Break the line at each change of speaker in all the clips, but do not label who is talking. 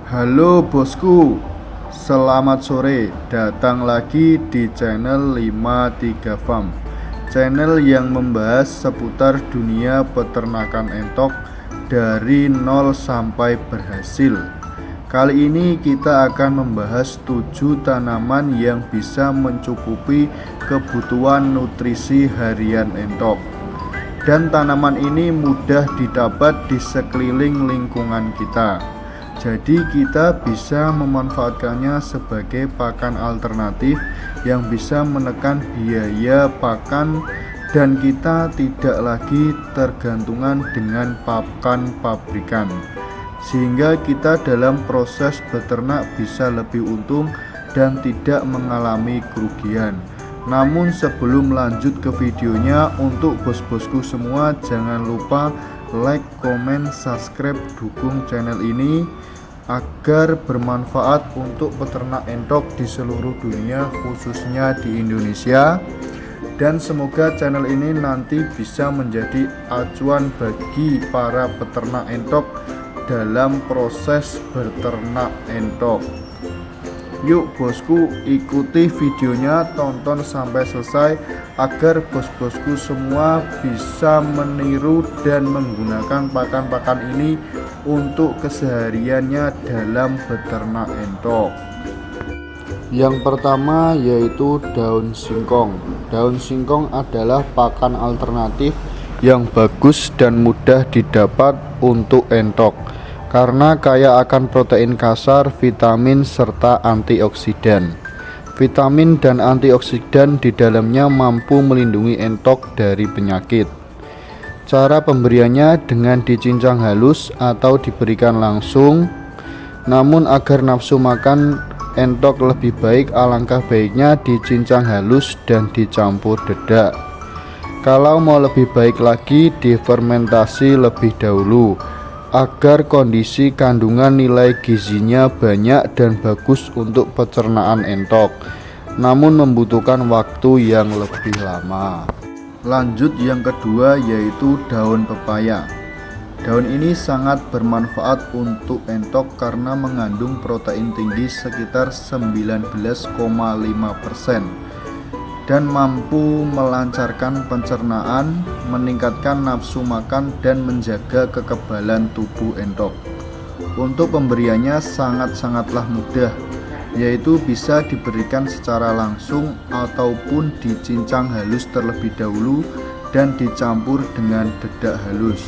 Halo bosku, selamat sore. Datang lagi di channel 53 Farm, channel yang membahas seputar dunia peternakan entok dari nol sampai berhasil. Kali ini kita akan membahas 7 tanaman yang bisa mencukupi kebutuhan nutrisi harian entok. Dan tanaman ini mudah didapat di sekeliling lingkungan kita. Jadi kita bisa memanfaatkannya sebagai pakan alternatif yang bisa menekan biaya pakan dan kita tidak lagi tergantungan dengan pakan pabrikan, sehingga kita dalam proses beternak bisa lebih untung dan tidak mengalami kerugian. Namun sebelum lanjut ke videonya, untuk bos-bosku semua jangan lupa like, komen, subscribe, dukung channel ini agar bermanfaat untuk peternak entok di seluruh dunia, khususnya di Indonesia. Dan semoga channel ini nanti bisa menjadi acuan bagi para peternak entok dalam proses beternak entok. Yuk bosku, ikuti videonya, tonton sampai selesai agar bos-bosku semua bisa meniru dan menggunakan pakan-pakan ini untuk kesehariannya dalam beternak entok. Yang pertama yaitu daun singkong. Daun singkong adalah pakan alternatif yang bagus dan mudah didapat untuk entok karena kaya akan protein kasar, vitamin, serta antioksidan. Vitamin dan antioksidan di dalamnya mampu melindungi entok dari penyakit. Cara pemberiannya dengan dicincang halus atau diberikan langsung. Namun agar nafsu makan entok lebih baik, alangkah baiknya dicincang halus dan dicampur dedak. Kalau mau lebih baik lagi, difermentasi lebih dahulu agar kondisi kandungan nilai gizinya banyak dan bagus untuk pencernaan entok, namun membutuhkan waktu yang lebih lama. Lanjut yang kedua yaitu daun pepaya. Daun ini sangat bermanfaat untuk entok karena mengandung protein tinggi sekitar 19,5% dan mampu melancarkan pencernaan, meningkatkan nafsu makan, dan menjaga kekebalan tubuh entok. Untuk pemberiannya sangat-sangatlah mudah, yaitu bisa diberikan secara langsung ataupun dicincang halus terlebih dahulu dan dicampur dengan dedak halus.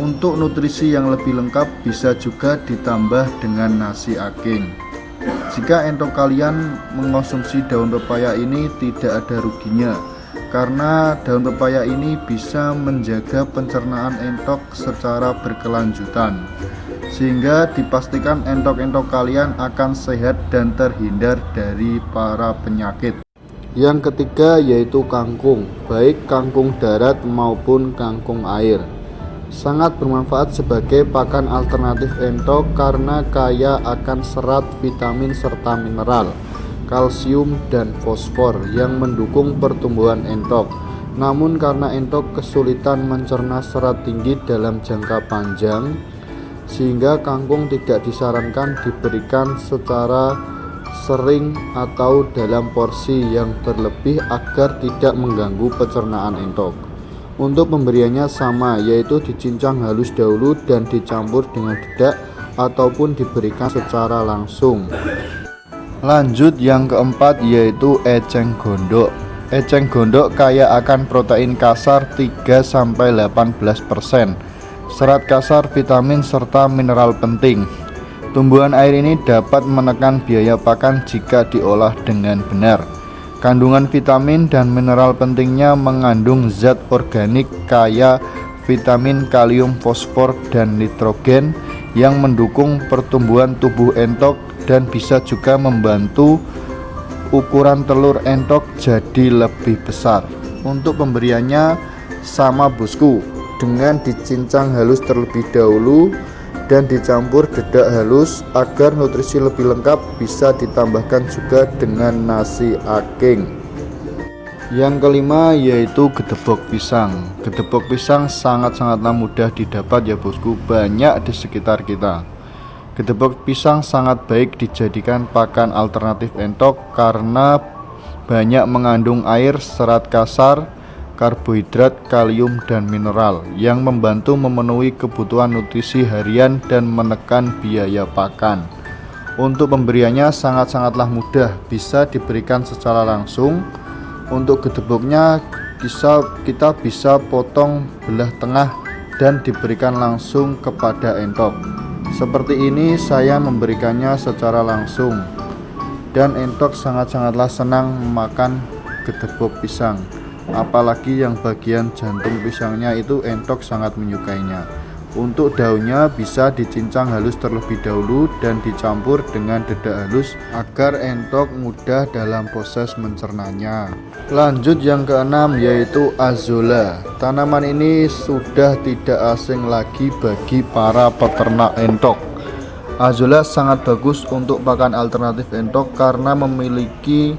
Untuk nutrisi yang lebih lengkap bisa juga ditambah dengan nasi aking. Jika entok kalian mengonsumsi daun pepaya ini tidak ada ruginya, karena daun pepaya ini bisa menjaga pencernaan entok secara berkelanjutan, sehingga dipastikan entok-entok kalian akan sehat dan terhindar dari para penyakit. Yang ketiga yaitu kangkung, baik kangkung darat maupun kangkung air. Sangat bermanfaat sebagai pakan alternatif entok karena kaya akan serat, vitamin, serta mineral, kalsium, dan fosfor yang mendukung pertumbuhan entok. Namun karena entok kesulitan mencerna serat tinggi dalam jangka panjang, sehingga kangkung tidak disarankan diberikan secara sering atau dalam porsi yang berlebih agar tidak mengganggu pencernaan entok. Untuk pemberiannya sama, yaitu dicincang halus dahulu dan dicampur dengan dedak ataupun diberikan secara langsung. Lanjut yang keempat yaitu eceng gondok. Eceng gondok kaya akan protein kasar 3-18%, serat kasar, vitamin, serta mineral penting. Tumbuhan air ini dapat menekan biaya pakan jika diolah dengan benar. Kandungan vitamin dan mineral pentingnya mengandung zat organik kaya vitamin, kalium, fosfor, dan nitrogen yang mendukung pertumbuhan tubuh entok dan bisa juga membantu ukuran telur entok jadi lebih besar. Untuk pemberiannya sama bosku, dengan dicincang halus terlebih dahulu dan dicampur dedak halus agar nutrisi lebih lengkap. Bisa ditambahkan juga dengan nasi aking. Yang kelima yaitu gedebok pisang. Gedebok pisang sangat-sangatlah mudah didapat ya bosku, banyak di sekitar kita. Gedebok pisang sangat baik dijadikan pakan alternatif entok karena banyak mengandung air, serat kasar, karbohidrat, kalium, dan mineral yang membantu memenuhi kebutuhan nutrisi harian dan menekan biaya pakan. Untuk pemberiannya sangat-sangatlah mudah, bisa diberikan secara langsung. Untuk gedeboknya kita bisa potong belah tengah dan diberikan langsung kepada entok. Seperti ini saya memberikannya secara langsung, dan entok sangat-sangatlah senang makan gedebok pisang. Apalagi yang bagian jantung pisangnya itu entok sangat menyukainya. Untuk daunnya bisa dicincang halus terlebih dahulu dan dicampur dengan dedak halus agar entok mudah dalam proses mencernanya. Lanjut yang keenam, yaitu azolla. Tanaman ini sudah tidak asing lagi bagi para peternak entok. Azolla sangat bagus untuk pakan alternatif entok karena memiliki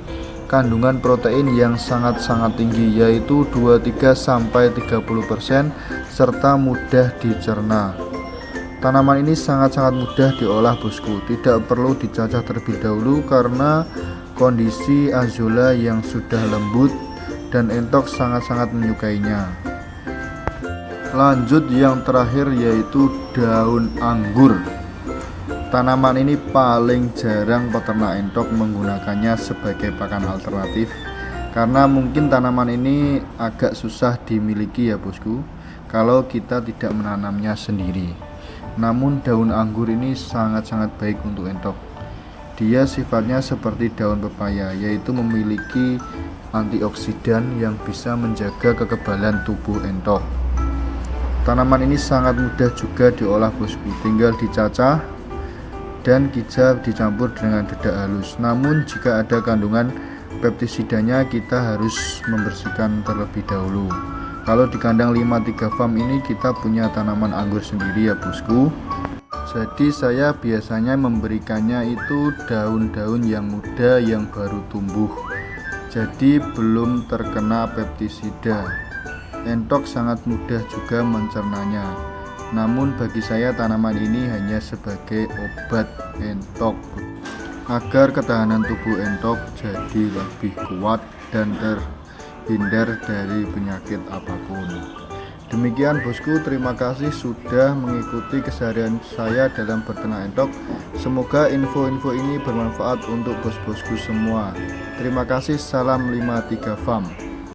kandungan protein yang sangat-sangat tinggi, yaitu 23-30%, serta mudah dicerna. Tanaman ini sangat-sangat mudah diolah bosku, tidak perlu dicacah terlebih dahulu karena kondisi azolla yang sudah lembut dan entok sangat-sangat menyukainya. Lanjut yang terakhir, yaitu daun anggur. Tanaman ini paling jarang peternak entok menggunakannya sebagai pakan alternatif karena mungkin tanaman ini agak susah dimiliki ya bosku kalau kita tidak menanamnya sendiri. Namun daun anggur ini sangat-sangat baik untuk entok. Dia sifatnya seperti daun pepaya, yaitu memiliki antioksidan yang bisa menjaga kekebalan tubuh entok. Tanaman ini sangat mudah juga diolah bosku, tinggal dicacah dan kita dicampur dengan dedak halus. Namun jika ada kandungan peptisidanya kita harus membersihkan terlebih dahulu. Kalau di kandang 53 farm ini kita punya tanaman anggur sendiri ya bosku. Jadi saya biasanya memberikannya itu daun-daun yang muda yang baru tumbuh, jadi belum terkena peptisida. Entok sangat mudah juga mencernanya. Namun bagi saya tanaman ini hanya sebagai obat entok agar ketahanan tubuh entok jadi lebih kuat dan terhindar dari penyakit apapun. Demikian bosku, terima kasih sudah mengikuti keseharian saya dalam beternak entok. Semoga info-info ini bermanfaat untuk bos-bosku semua. Terima kasih, salam 53 farm.